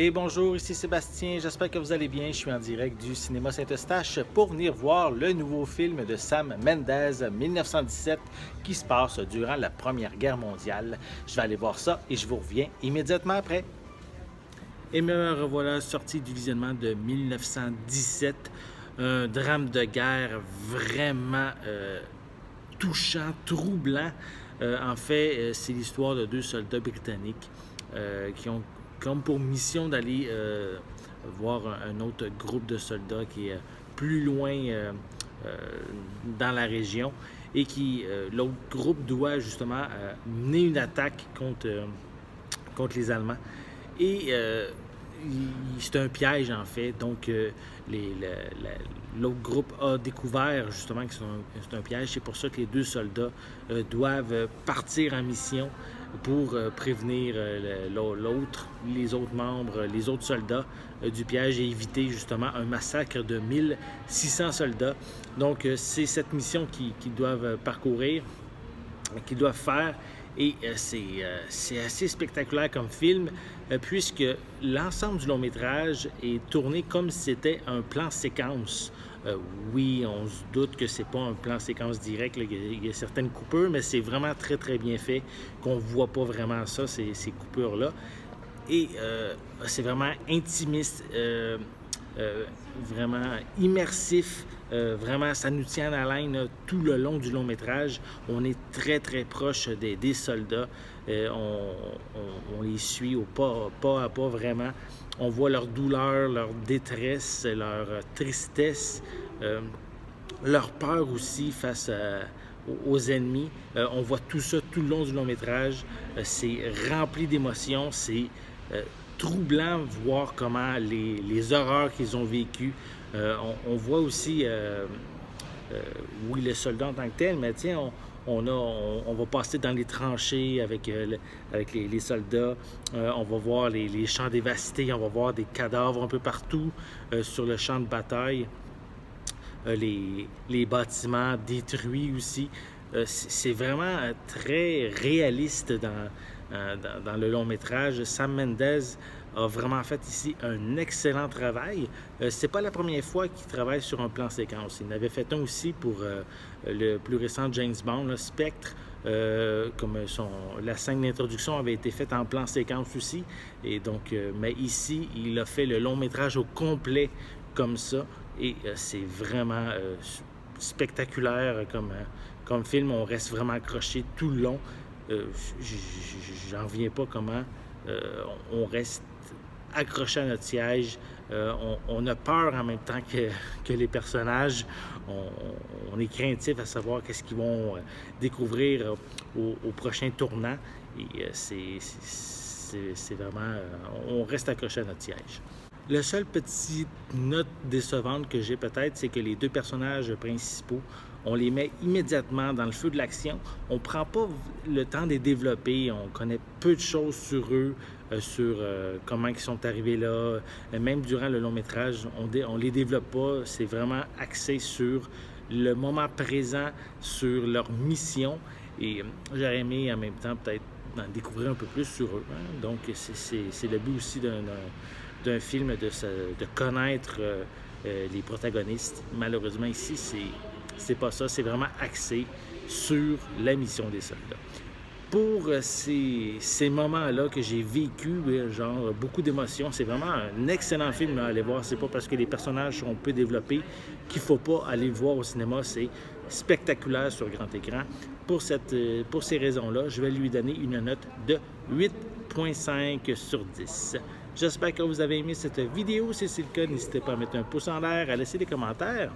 Et bonjour, ici Sébastien, j'espère que vous allez bien. Je suis en direct du cinéma Saint-Eustache pour venir voir le nouveau film de Sam Mendes, 1917, qui se passe durant la Première Guerre mondiale. Je vais aller voir ça et je vous reviens immédiatement après. Et me revoilà sorti du visionnement de 1917, un drame de guerre vraiment touchant, troublant. En fait, c'est l'histoire de deux soldats britanniques qui ont comme pour mission d'aller voir un autre groupe de soldats qui est plus loin dans la région et qui, l'autre groupe doit justement mener une attaque contre les Allemands. Et c'est un piège en fait, donc l'autre groupe a découvert justement que c'est un piège. C'est pour ça que les deux soldats doivent partir en mission pour prévenir les autres membres, les autres soldats du piège et éviter justement un massacre de 1600 soldats. Donc c'est cette mission qu'ils doivent parcourir, qu'ils doivent faire. Et c'est assez spectaculaire comme film, puisque l'ensemble du long-métrage est tourné comme si c'était un plan séquence. Oui, on se doute que c'est pas un plan séquence direct, là. Il y a certaines coupures, mais c'est vraiment très très bien fait, qu'on voit pas vraiment ça, ces coupures-là. Et c'est vraiment intimiste, vraiment immersif. Vraiment, ça nous tient à l'haleine tout le long du long-métrage. On est très, très proche des soldats. On les suit au pas à pas, vraiment. On voit leur douleur, leur détresse, leur tristesse, leur peur aussi face aux ennemis. On voit tout ça tout le long du long-métrage. C'est rempli d'émotions. C'est troublant de voir comment les horreurs qu'ils ont vécues. On voit aussi, oui, le soldat en tant que tel, mais tiens, on va passer dans les tranchées avec les soldats. On va voir les champs dévastés, on va voir des cadavres un peu partout sur le champ de bataille. Les bâtiments détruits aussi. C'est vraiment très réaliste dans le long-métrage. Sam Mendes a vraiment fait ici un excellent travail. C'est pas la première fois qu'il travaille sur un plan séquence. Il en avait fait un aussi pour le plus récent James Bond, là, Spectre. Comme la scène d'introduction avait été faite en plan séquence aussi. Et donc, mais ici, il a fait le long-métrage au complet comme ça. Et c'est vraiment spectaculaire comme film. On reste vraiment accroché tout le long. J'en reviens pas comment on reste accroché à notre siège. On a peur en même temps que les personnages. On est craintif à savoir qu'est-ce qu'ils vont découvrir au prochain tournant. Et c'est vraiment... on reste accroché à notre siège. La seule petite note décevante que j'ai peut-être, c'est que les deux personnages principaux, on les met immédiatement dans le feu de l'action. On ne prend pas le temps de les développer. On connaît peu de choses sur eux, sur comment ils sont arrivés là. Même durant le long-métrage, on les développe pas. C'est vraiment axé sur le moment présent, sur leur mission. Et j'aurais aimé en même temps peut-être en découvrir un peu plus sur eux. Hein? Donc c'est le but aussi d'un film de connaître les protagonistes. Malheureusement, ici, c'est pas ça. C'est vraiment axé sur la mission des soldats. Pour ces moments-là que j'ai vécu, genre beaucoup d'émotions, c'est vraiment un excellent film à aller voir. C'est pas parce que les personnages sont peu développés qu'il faut pas aller le voir au cinéma. C'est spectaculaire sur grand écran. Pour ces raisons-là, je vais lui donner une note de 8,5 sur 10. J'espère que vous avez aimé cette vidéo. Si c'est le cas, n'hésitez pas à mettre un pouce en l'air, à laisser des commentaires.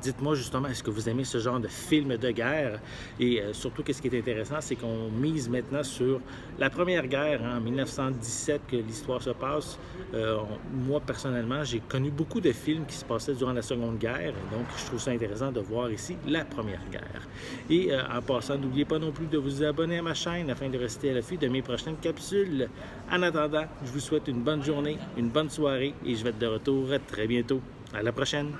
Dites-moi justement, est-ce que vous aimez ce genre de film de guerre? Et surtout, qu'est-ce qui est intéressant, c'est qu'on mise maintenant sur la Première Guerre, hein, en 1917, que l'histoire se passe. Moi, personnellement, j'ai connu beaucoup de films qui se passaient durant la Seconde Guerre. Donc, je trouve ça intéressant de voir ici la Première Guerre. Et en passant, n'oubliez pas non plus de vous abonner à ma chaîne afin de rester à l'affût de mes prochaines capsules. En attendant, je vous souhaite une bonne journée, une bonne soirée et je vais être de retour très bientôt. À la prochaine!